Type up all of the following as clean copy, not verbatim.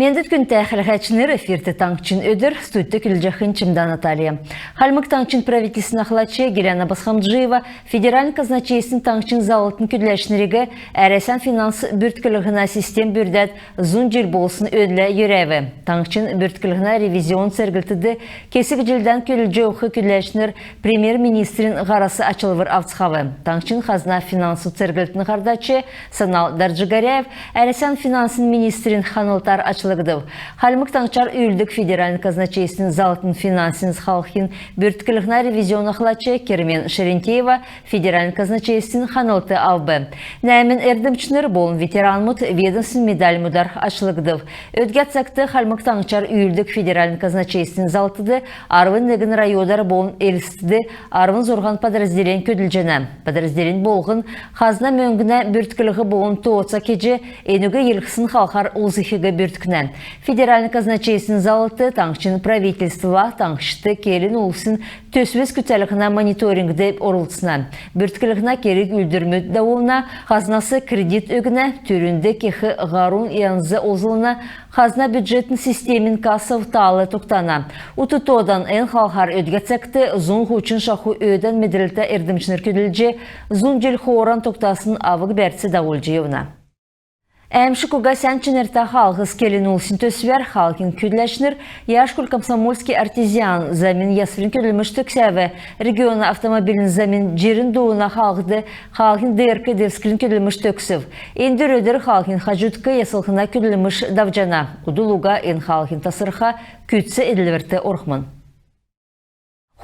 Мендет күн тәхілхәчінер эфирті таңчын өдір, студты күлжақын Чимда Наталья. Халмык таңчын правительсін ақлачы Геляна Басхамджиева федеральный казначейсін таңчын залытын күдләшінерігі әрәсән финанс бүрткілігіна систем бүрдәт зұн жел болсын өдлі юрәві. Таңчын бүрткілігіна ревизион сәргілтіді кесік жылдан күлжі оқы күдләшінер премьер-министрін ғарасы ачылывыр авцхавы. Таңчын қазна финансу сәргілтін ғардачы Санал Дарджигаряев әрәсән финансын министрін Ханылтар Халмык таңчар үйілдік федеральный казначейсінің залытын финансинс халқын бүрткілігіна ревизион ақлачы Кермен Шерентеева федеральный казначейсінің Ханылты авбы. Нәмін әрдімчінер болын ветеранмыт ведомсын медаль мұдар ашылығдыв. Өтгәт сақты Халмык таңчар үйілдік федеральный казначейсінің залтыды арвын нәгін райодар болын елістіді арвын зорған подразделен көділжені. Подразделен болғын қазна мөңгіна бүрткілігі болын тоғытса кеже енугі елкісін халқар ұлзықығы бүрткіні. Федеральный казначейсінің залыты таңшын правительства таңшыты келін олсын төсвіз күтәліғіна мониторингді орылтысына. Бүрткілігіна керек үлдірмөд дауылына, қазнасы кредит өгіна, түрінді кехі ғарун янзы озылына, қазна бюджетін системін кассов талы тоқтана. Утытодан ән халқар өдгәтсәкті зұн ғучын шақу өйден медрілті әрдімшінер көділже, зұн жел хооран тоқтасын авық бәртсі дауылжиевна. Әмші күға сәнчінерті халғыз келін ұлсын төсвер халқын күдләшінер яшкүл комсомольский артезиан замин ясфрин көділмішті ксәві региона автомобилін замин жерін доуына халғыды халқын дәркі девскілін көділмішті өксів. Әндір өдір халқын қажутқы ясылқына көділміш давжана. Удылуға ән халқын тасырға күтсі әділверті орқман.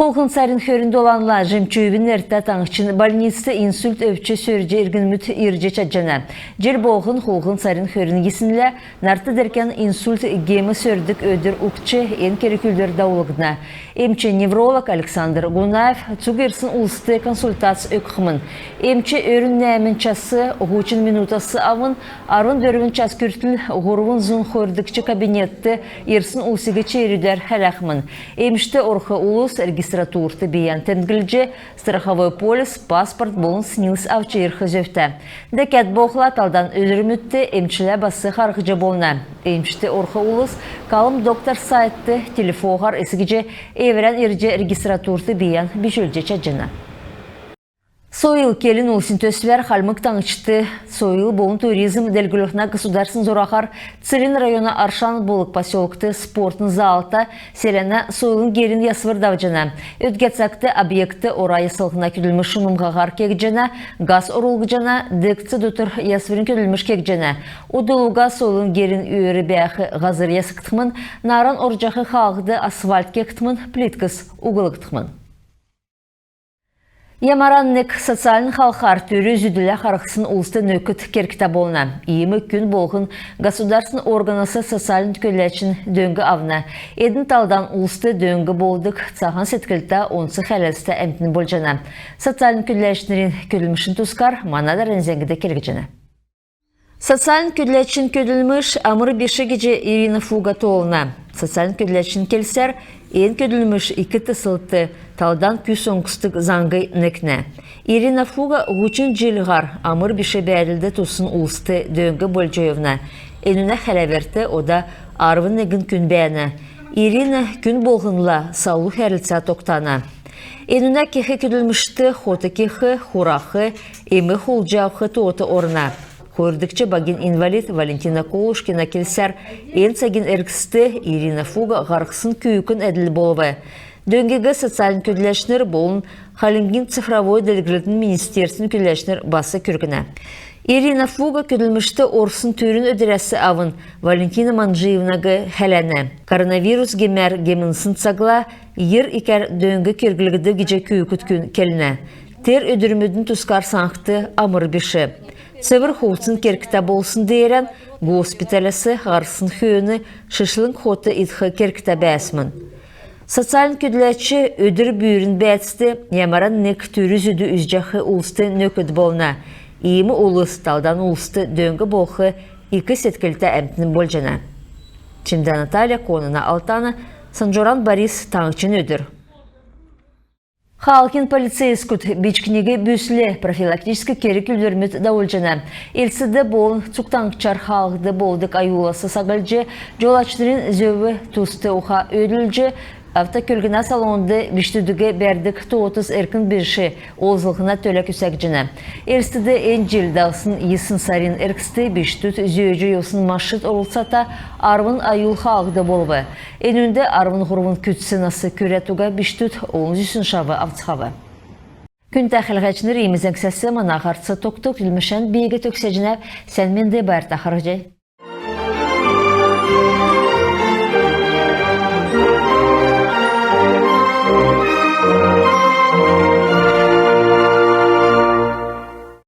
Холқын сарин хөрінде оланла жемчөйбін әрті таңшын больницы инсульт өпчі сөрже иргінміт ирже чаджана. Жер болғын холқын сарин хөрін кесінлі нарты дәркен инсульт гемі сөрдік өдір ұқчы ен керекілдер даулығына. Емчі невролог Александр Гунаев цугерсін ұлысты консультация өкқымын. Емчі өрін нәмін часы ғучин минутасы авын, арын дөрвін час күртіл ғұрвын зұн хөрдікчі кабинетті ерсін ұлсыға чейрюдер хәләқмын. Емшті орқы ұлыс регистратурты бейін тәнгілже, страховой полис, паспорт болын снилс авчайырқы зөфті. Дәкәт боқла талдан өлірмітті емчілі басы қарғыжы болына. Емшті орқы ұлыс қалым доктор сайтты телефоғар есігіже Эверен ирже регистратурты бейін бішөлже чаджына. Сойыл келін ұлсын төсвер Халмык таңчыты сойыл болын туризм дәлгіліғна государсын зорақар Цилин района Аршан болық поселокты спортын залта селена сойылын келін ясвыр давжына. Өтгәтсақты объекты орайы сылғына күділміш шынымғағар кекжена, газ орылғыжана, декці дұтыр ясвырын күділміш кекжена. Удылуға сойылын келін үйірі бәқі ғазыр ясықтықмын, наран оржақы қағыды асфальт кектімін, плиткіс уғылықтықмын. Ямараннық социалын халқар түрі зүділі қарықсын ұлысты нөкіт керкіта болына. Иемі күн болғын государсын органасы социалын көләчін дөңгі авна. Едін талдан ұлысты дөңгі болдық, цаған сеткілті онсы қәләсті әмтін болжана. Социалын көләчінерін көлімішін тұскар, манадар әнзәңгіде келгіжіні. Социалын көләчін көлілміш амыр беші кеже Ирина Фугатолына. Социалын көләчін келсер, ең көділміш 2 тысылты талдан күс оңқыстық заңғай нәкіне. Ирина Фуга ғучын жылғар амыр біші бәрілді тұсын ұлысты дөңгі болжайывна. Әніне қәләверті ода арвын нәгін күн бәйіні. Ирина күн болғынла саулы әрілтса тоқтана. Әніне кеқі көділмішті хоты кеқі, хурақы, емі құлжауқы тоты орына. Көрдікчі багин инвалид Валентина Колушкина келсер, ең сәген әркісті Ирина Фуга ғарқсын күйікін әділ болуы. Дөңгегі социалын көділәшінер болын қалынгин цифровой дәлгілетін министерсін көділәшінер басы көргіні. Ирина Фуга көділмішті орсын түрін өдірәсі авын Валентина Манжиевнағы хәләні. Коронавирус гемер гемінсін сағыла, ер икер дөңгі кергілігіді геже күйікіткін келіне. Тер өдірмөдің тұскар саңқты амыр беші. Север хоутсын керкіта болсын дейрен, госпиталесі ғарсын хүйіні шышлың хоты итхы керкіта бәсмін. Социалын көділәтші өдір бүйірін бәтісті, ямаран нек түрі зүді үзжақы ұлысты нөкіді болына. Иемі ұлыс талдан ұлысты дөңгі болқы 2 сеткілті әмтінің болжана. Чимда Наталья, Конына Алтана, Санжоран Борис таңчын өдір. Халкин полицейскут бичкиниге бүсле профилактический керик үлдермет дауылжана. Элсіде болын цуктаңчар халықты болдық аюласы сағылжы, жолачтырын зөбі тусты уха өділжі, автокөлгіна салонды біштүдіге бәрдік 30 әркін бірші олзылғына төлі күсәкжіні. Элсіде ән желдағысын есын сарин әркісті біштүд зөйжі yoсын машыт олсата арвын аюл халықты болғы. Әнінде арвын ғұрвын күтсінасы көретуға біштүд 10 шавы автықавы. Күн тәхілғәчінер емізен кісәсі мана ғарцы тоқтық үлмішен бейгі төксәжінәв сәнменде бәр тақырғы жай.